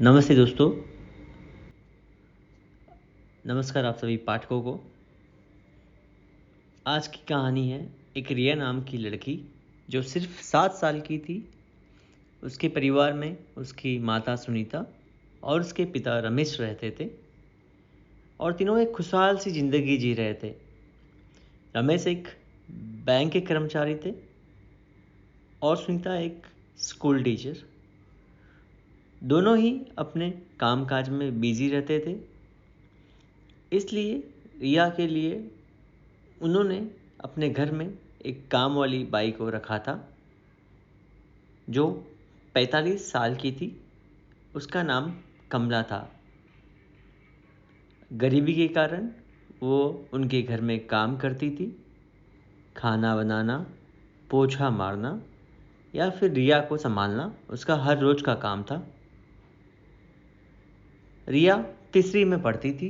नमस्ते दोस्तों। नमस्कार आप सभी पाठकों को। आज की कहानी है एक रिया नाम की लड़की जो सिर्फ 7 साल की थी। उसके परिवार में उसकी माता सुनीता और उसके पिता रमेश रहते थे और तीनों एक खुशहाल सी जिंदगी जी रहे थे। रमेश एक बैंक के कर्मचारी थे और सुनीता एक स्कूल टीचर। दोनों ही अपने कामकाज में बिजी रहते थे, इसलिए रिया के लिए उन्होंने अपने घर में एक काम वाली बाई को रखा था जो 45 साल की थी। उसका नाम कमला था। गरीबी के कारण वो उनके घर में काम करती थी। खाना बनाना, पोछा मारना या फिर रिया को संभालना उसका हर रोज का काम था। रिया तीसरी में पढ़ती थी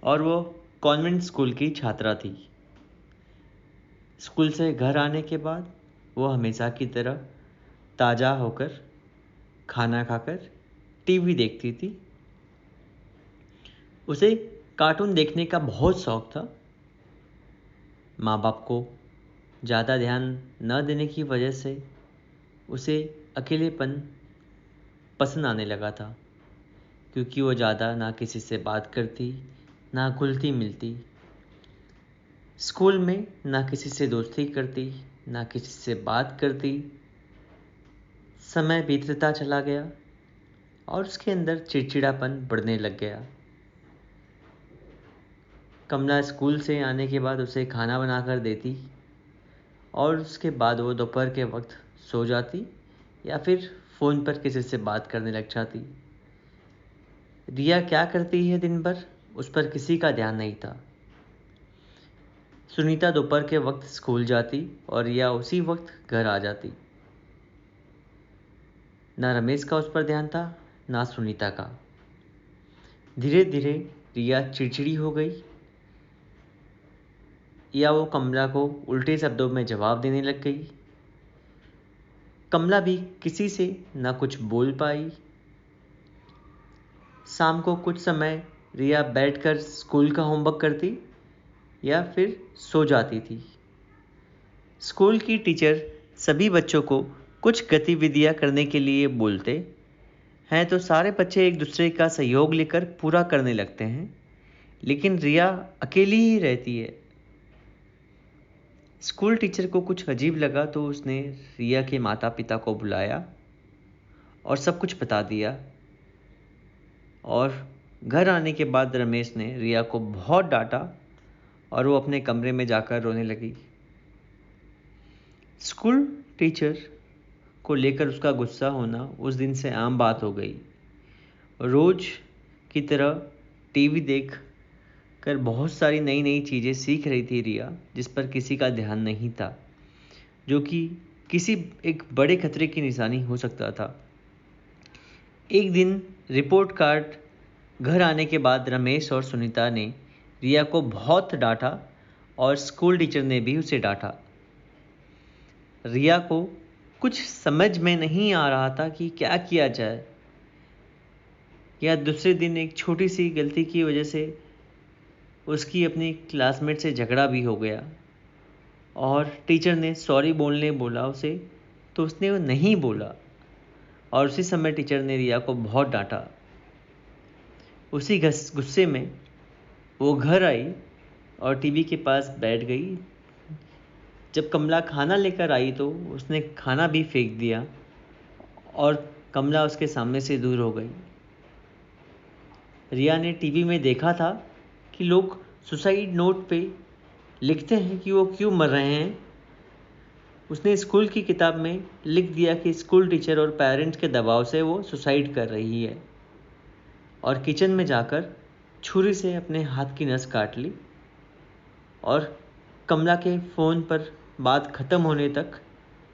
और वो कॉन्वेंट स्कूल की छात्रा थी। स्कूल से घर आने के बाद वो हमेशा की तरह ताज़ा होकर खाना खाकर टीवी देखती थी। उसे कार्टून देखने का बहुत शौक था। माँ बाप को ज़्यादा ध्यान न देने की वजह से उसे अकेलेपन पसंद आने लगा था, क्योंकि वो ज़्यादा ना किसी से बात करती ना घुलती मिलती। स्कूल में ना किसी से दोस्ती करती ना किसी से बात करती। समय बीतता चला गया और उसके अंदर चिड़चिड़ापन बढ़ने लग गया। कमला स्कूल से आने के बाद उसे खाना बनाकर देती और उसके बाद वो दोपहर के वक्त सो जाती या फिर फ़ोन पर किसी से बात करने लग जाती। रिया क्या करती है दिन भर, उस पर किसी का ध्यान नहीं था। सुनीता दोपहर के वक्त स्कूल जाती और रिया उसी वक्त घर आ जाती। ना रमेश का उस पर ध्यान था ना सुनीता का। धीरे धीरे रिया चिड़चिड़ी हो गई या वो कमला को उल्टे शब्दों में जवाब देने लग गई। कमला भी किसी से ना कुछ बोल पाई। शाम को कुछ समय रिया बैठकर स्कूल का होमवर्क करती या फिर सो जाती थी। स्कूल की टीचर सभी बच्चों को कुछ गतिविधियां करने के लिए बोलते हैं तो सारे बच्चे एक दूसरे का सहयोग लेकर पूरा करने लगते हैं, लेकिन रिया अकेली ही रहती है। स्कूल टीचर को कुछ अजीब लगा तो उसने रिया के माता पिता को बुलाया और सब कुछ बता दिया। और घर आने के बाद रमेश ने रिया को बहुत डांटा और वो अपने कमरे में जाकर रोने लगी। स्कूल टीचर को लेकर उसका गुस्सा होना उस दिन से आम बात हो गई। रोज की तरह टीवी देख कर बहुत सारी नई नई चीज़ें सीख रही थी रिया, जिस पर किसी का ध्यान नहीं था, जो कि किसी एक बड़े खतरे की निशानी हो सकता था। एक दिन रिपोर्ट कार्ड घर आने के बाद रमेश और सुनीता ने रिया को बहुत डांटा और स्कूल टीचर ने भी उसे डांटा। रिया को कुछ समझ में नहीं आ रहा था कि क्या किया जाए। या दूसरे दिन एक छोटी सी गलती की वजह से उसकी अपनी क्लासमेट से झगड़ा भी हो गया और टीचर ने सॉरी बोलने बोला उसे, तो उसने वो नहीं बोला और उसी समय टीचर ने रिया को बहुत डांटा। उसी गुस्से में वो घर आई और टीवी के पास बैठ गई। जब कमला खाना लेकर आई तो उसने खाना भी फेंक दिया और कमला उसके सामने से दूर हो गई। रिया ने टीवी में देखा था कि लोग सुसाइड नोट पे लिखते हैं कि वो क्यों मर रहे हैं। उसने स्कूल की किताब में लिख दिया कि स्कूल टीचर और पेरेंट्स के दबाव से वो सुसाइड कर रही है और किचन में जाकर छुरी से अपने हाथ की नस काट ली। और कमला के फ़ोन पर बात ख़त्म होने तक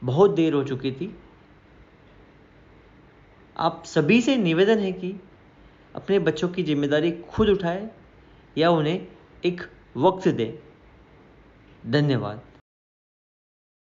बहुत देर हो चुकी थी। आप सभी से निवेदन है कि अपने बच्चों की जिम्मेदारी खुद उठाए या उन्हें एक वक्त दें। धन्यवाद।